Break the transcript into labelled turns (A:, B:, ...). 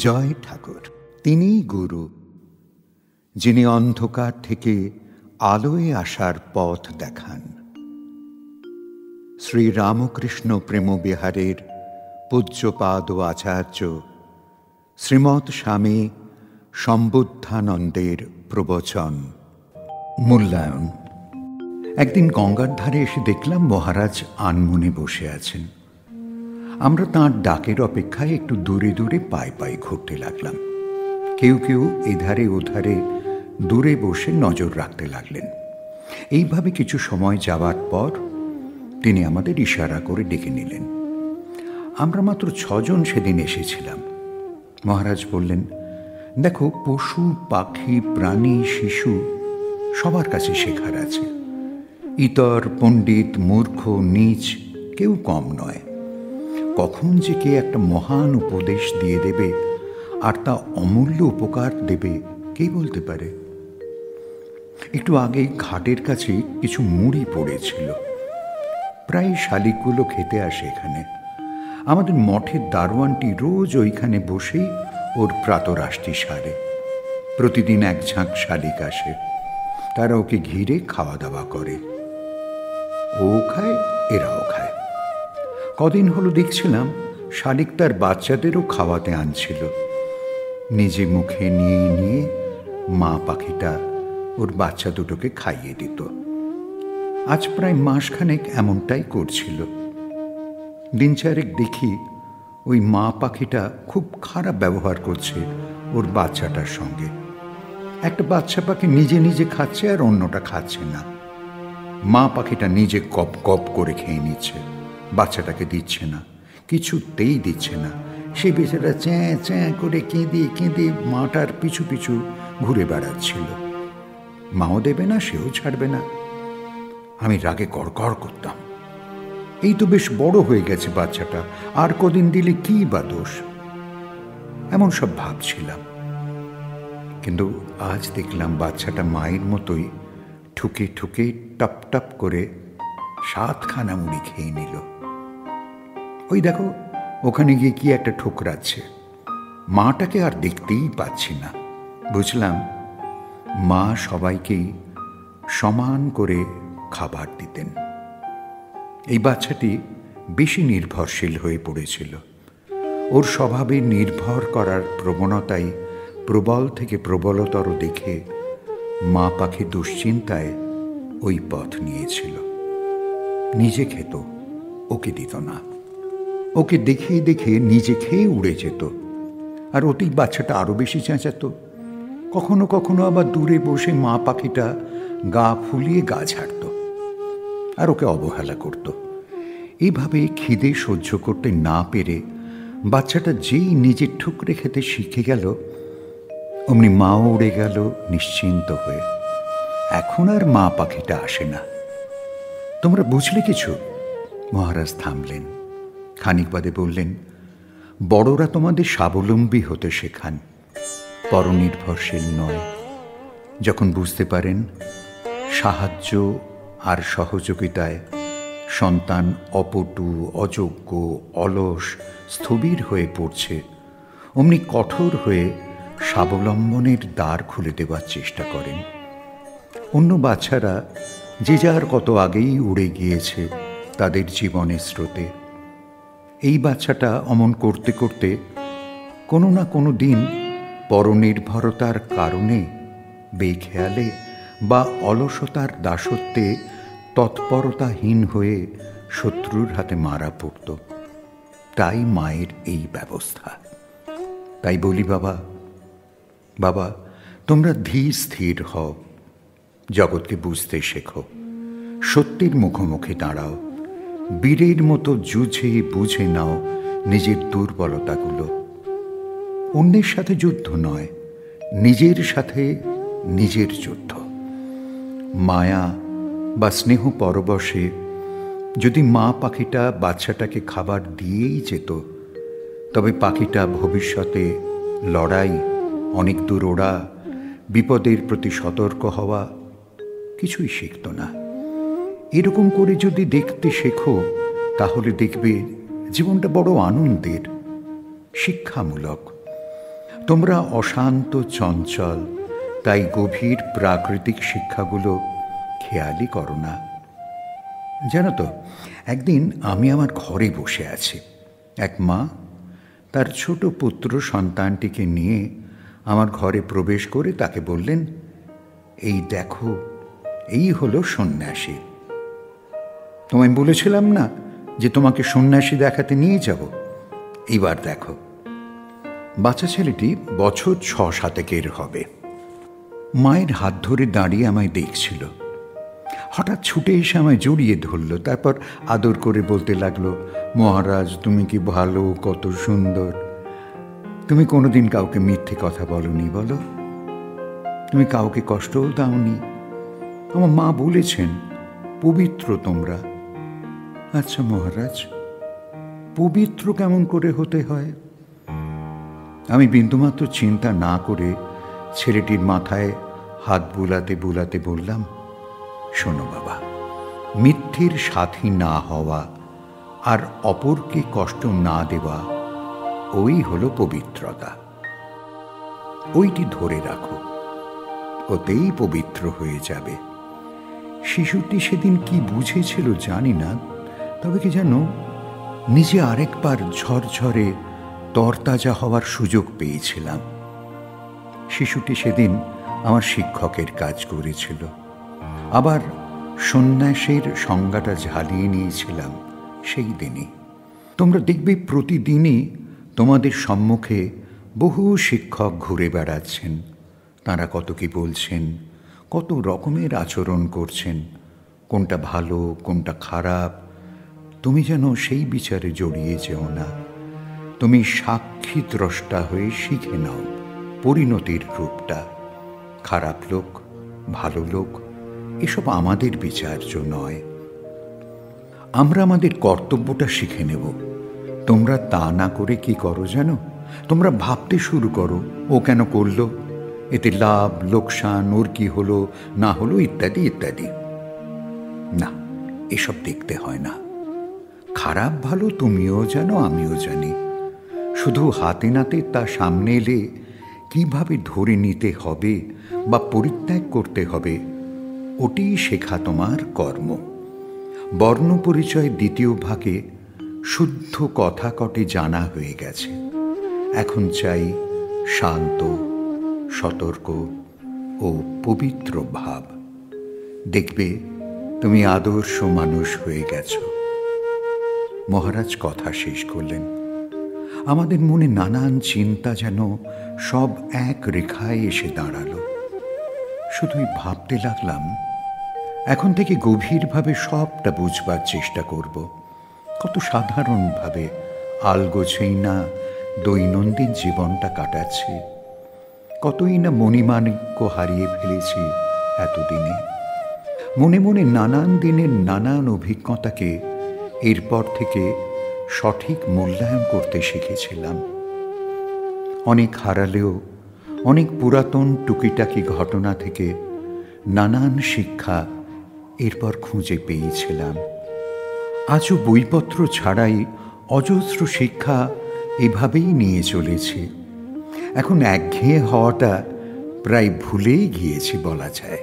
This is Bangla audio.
A: জয় ঠাকুর। তিনিই গুরু, যিনি অন্ধকার থেকে আলোয় আসার পথ দেখান। শ্রী রামকৃষ্ণ প্রেমবিহারের পূজ্যপাদ আচার্য শ্রীমৎ স্বামী সম্বুদ্ধানন্দের প্রবচন। মূল্যায়ন। একদিন গঙ্গার ধারে এসে দেখলাম মহারাজ আনমনে বসে আছেন। আমরা তাঁর ডাকের অপেক্ষায় একটু দূরে দূরে পায়ে পায়ে ঘুরতে লাগলাম। কেউ কেউ এধারে ওধারে দূরে বসে নজর রাখতে লাগলেন। এইভাবে কিছু সময় যাওয়ার পর তিনি আমাদের ইশারা করে ডেকে নিলেন। আমরা মাত্র 6 জন সেদিন এসেছিলাম। মহারাজ বললেন, দেখো, পশু পাখি প্রাণী শিশু সবার কাছে শেখার আছে। ইতর পণ্ডিত মূর্খ নীচ কেউ কম নয়। কখন যে কে একটা মহান উপদেশ দিয়ে দেবে আর তা অমূল্য উপকার দেবে কে বলতে পারে। একটু আগে ঘাটের কাছে কিছু মুড়ি পড়েছিল। প্রায় শালিকগুলো খেতে আসে এখানে। আমাদের মঠের দারোয়ানটি রোজ ওইখানে বসেই ওর প্রাতরাশটি সারে। প্রতিদিন এক ঝাঁক শালিক আসে, তারা ওকে ঘিরে খাওয়া দাওয়া করে। ও খায়, এরাও খায়। কদিন হলো দেখছিলাম শালিক তার বাচ্চাদেরও খাওয়াতে আনছিল। নিজে মুখে নিয়ে নিয়ে মা পাখিটা ওর বাচ্চা দুটোকে খাইয়ে দিত। আজ প্রায় মাসখানেক এমনটাই করছিল। দিন চারেক দেখি ওই মা পাখিটা খুব খারাপ ব্যবহার করছে ওর বাচ্চাটার সঙ্গে। একটা বাচ্চা পাখি নিজে নিজে খাচ্ছে আর অন্যটা খাচ্ছে না। মা পাখিটা নিজে কপ কপ করে খেয়ে নিচ্ছে, বাচ্চাটাকে দিচ্ছে না, কিছুতেই দিচ্ছে না। সে বেচারা চ্যাঁ চ্যাঁ করে কেঁদে কেঁদে মাটার পিছু পিছু ঘুরে বেড়াচ্ছিল। মাও দেবে না, সেও ছাড়বে না। আমি রাগে গড়গড় করতাম। এই তো বেশ বড় হয়ে গেছে বাচ্চাটা, আর কদিন দিলে কি বা দোষ, এমন সব ভাবছিলাম। কিন্তু আজ দেখলাম বাচ্চাটা মায়ের মতোই ঠুকে ঠুকে টপ টপ করে 7খানা মুড়ি খেয়ে নিল। ওই দেখো, ওখানে গিয়ে কি একটা ঠোকরাচ্ছে। মাটাকে আর দেখতেই পাচ্ছি না। বুঝলাম মা সবাইকেই সমান করে খাবার দিতেন। এই বাচ্চাটি বেশি নির্ভরশীল হয়ে পড়েছিল। ওর স্বভাবে নির্ভর করার প্রবণতাই প্রবল থেকে প্রবলতর দেখে মা পাখি দুশ্চিন্তায় ওই পথ নিয়েছিল। নিজে খেত, ওকে দিত না। ওকে দেখে দেখে নিজে খেয়ে উড়ে যেত, আর ওতেই বাচ্চাটা আরো বেশি চেঁচাতো। কখনো কখনো আবার দূরে বসে মা পাখিটা গা ফুলিয়ে গা ঝাড়ত আর ওকে অবহেলা করত। এইভাবে খিদে সহ্য করতে না পেরে বাচ্চাটা যেই নিজে ঠুকরে খেতে শিখে গেল, অমনি মাও উড়ে গেল নিশ্চিন্ত হয়ে। এখন আর মা পাখিটা আসে না। তোমরা বুঝলে কিছু? মহারাজ থামলেন। খানিক বাদে বললেন, বড়রা তোমাদের স্বাবলম্বী হতে শেখান, পরনির্ভরশীল নয়। যখন বুঝতে পারেন সাহায্য আর সহযোগিতায় সন্তান অপটু, অযোগ্য, অলস, স্থবির হয়ে পড়ছে, অমনি কঠোর হয়ে স্বাবলম্বনের দ্বার খুলে দেওয়ার চেষ্টা করেন। অন্য বাচ্চারা যে যার কত আগেই উড়ে গিয়েছে তাদের জীবনের স্রোতে। এই বাচ্চাটা অমন করতে করতে কোনো না কোনো দিন পরনির্ভরতার কারণে, বেখেয়ালে বা অলসতার দাসত্বে তৎপরতাহীন হয়ে শত্রুর হাতে মারা পড়ত। তাই মায়ের এই ব্যবস্থা। তাই বলি, বাবা বাবা, তোমরা ধীর স্থির হও, জগৎকে বুঝতে শেখো, সত্যের মুখোমুখি দাঁড়াও, বীরের মতো যুঝে বুঝে নাও নিজের দুর্বলতাগুলো। অন্যের সাথে যুদ্ধ নয়, নিজের সাথে নিজের যুদ্ধ। মায়া বা স্নেহ পরবশে যদি মা পাখিটা বাচ্চাটাকে খাবার দিয়েই যেত, তবে পাখিটা ভবিষ্যতে লড়াই, অনেক দূর ওড়া, বিপদের প্রতি সতর্ক হওয়া কিছুই শিখত না। এরকম করে যদি দেখতে শেখো, তাহলে দেখবে জীবনটা বড় আনন্দের, শিক্ষামূলক। তোমরা অশান্ত চঞ্চল, তাই গভীর প্রাকৃতিক শিক্ষাগুলো খেয়ালই করো না। জানো তো, একদিন আমি আমার ঘরে বসে আছি। এক মা তার ছোট পুত্র সন্তানটিকে নিয়ে আমার ঘরে প্রবেশ করে তাকে বললেন, এই দেখো, এই হলো সন্ন্যাসী। তোমায় বলেছিলাম না যে তোমাকে সন্ন্যাসী দেখাতে নিয়ে যাব? এইবার দেখো। বাচ্চা ছেলেটি বছর 6-7 হবে। মায়ের হাত ধরে দাঁড়িয়ে আমায় দেখছিল। হঠাৎ ছুটে এসে আমায় জড়িয়ে ধরল, তারপর আদর করে বলতে লাগলো, মহারাজ তুমি কি ভালো, কত সুন্দর। তুমি কোনোদিন কাউকে মিথ্যে কথা বলনি, বলো? তুমি কাউকে কষ্টও দাওনি। আমার মা বলেছেন পবিত্র তোমরা। আচ্ছা মহারাজ, পবিত্র কেমন করে হতে হয়? আমি বিন্দুমাত্র চিন্তা না করে ছেলেটির মাথায় হাত বুলাতে বুলাতে বললাম, শোনো বাবা, মিথ্যের সাথী না হওয়া আর অপরকে কষ্ট না দেওয়া, ওই হলো পবিত্রতা। ওইটি ধরে রাখো, ওতেই পবিত্র হয়ে যাবে। শিশুটি সেদিন কি বুঝেছিল জানি না, তবে কি জানো, নিজে আরেকবার ঝরঝরে তরতাজা হওয়ার সুযোগ পেয়েছিলাম। শিশুটি সেদিন আমার শিক্ষকের কাজ করেছিল। আবার সন্ন্যাসের সংজ্ঞাটা ঝালিয়ে নিয়েছিলাম সেই দিনই। তোমরা দেখবে প্রতিদিনই তোমাদের সম্মুখে বহু শিক্ষক ঘুরে বেড়াচ্ছেন। তাঁরা কত কি বলছেন, কত রকমের আচরণ করছেন, কোনটা ভালো কোনটা খারাপ। তুমি যেন সেই বিচারে জড়িয়ে যেও না। তুমি সাক্ষী দ্রষ্টা হয়ে শিখে নাও পরিণতির রূপটা। খারাপ লোক, ভালো লোক, এসব আমাদের বিচার্য নয়। আমরা আমাদের কর্তব্যটা শিখে নেব। তোমরা তা না করে কি করো জানো? তোমরা ভাবতে শুরু করো, ও কেন করলো, এতে লাভ লোকসান, ওর কি হলো না হলো, ইত্যাদি ইত্যাদি। না, এসব দেখতে হয় না। খারাপ ভালো তুমিও জানো, আমিও জানি। শুধু হাতে নাতে তা সামনে এলে কিভাবে ধরে নিতে হবে বা পরিত্যাগ করতে হবে, ওটি শেখা তোমার কর্ম। বর্ণ পরিচয় 2য় ভাগে শুদ্ধ কথা কটে জানা হয়ে গেছে। এখন চাই শান্ত, সতর্ক ও পবিত্র ভাব। দেখবে তুমি আদর্শ মানুষ হয়ে গেছ। মহারাজ কথা শেষ করলেন। আমাদের মনে নানান চিন্তা যেন সব এক রেখায় এসে দাঁড়ালো। শুধুই ভাবতে লাগলাম, এখন থেকে গভীরভাবে সবটা বুঝবার চেষ্টা করব। কত সাধারণভাবে আলগোছেই না দৈনন্দিন জীবনটা কাটাচ্ছি, কতই না মণিমাণিক্য হারিয়ে ফেলেছি এতদিনে। মনে মনে নানান দিনের নানান অভিজ্ঞতাকে এরপর থেকে সঠিক মূল্যায়ন করতে শিখেছিলাম। অনেক হারালেও অনেক পুরাতন টুকিটাকি ঘটনা থেকে নানান শিক্ষা এরপর খুঁজে পেয়েছিলাম। আজও বইপত্র ছাড়াই অজস্র শিক্ষা এভাবেই নিয়ে চলেছি। এখন একঘেয়ে হওয়াটা প্রায় ভুলেই গিয়েছি বলা যায়।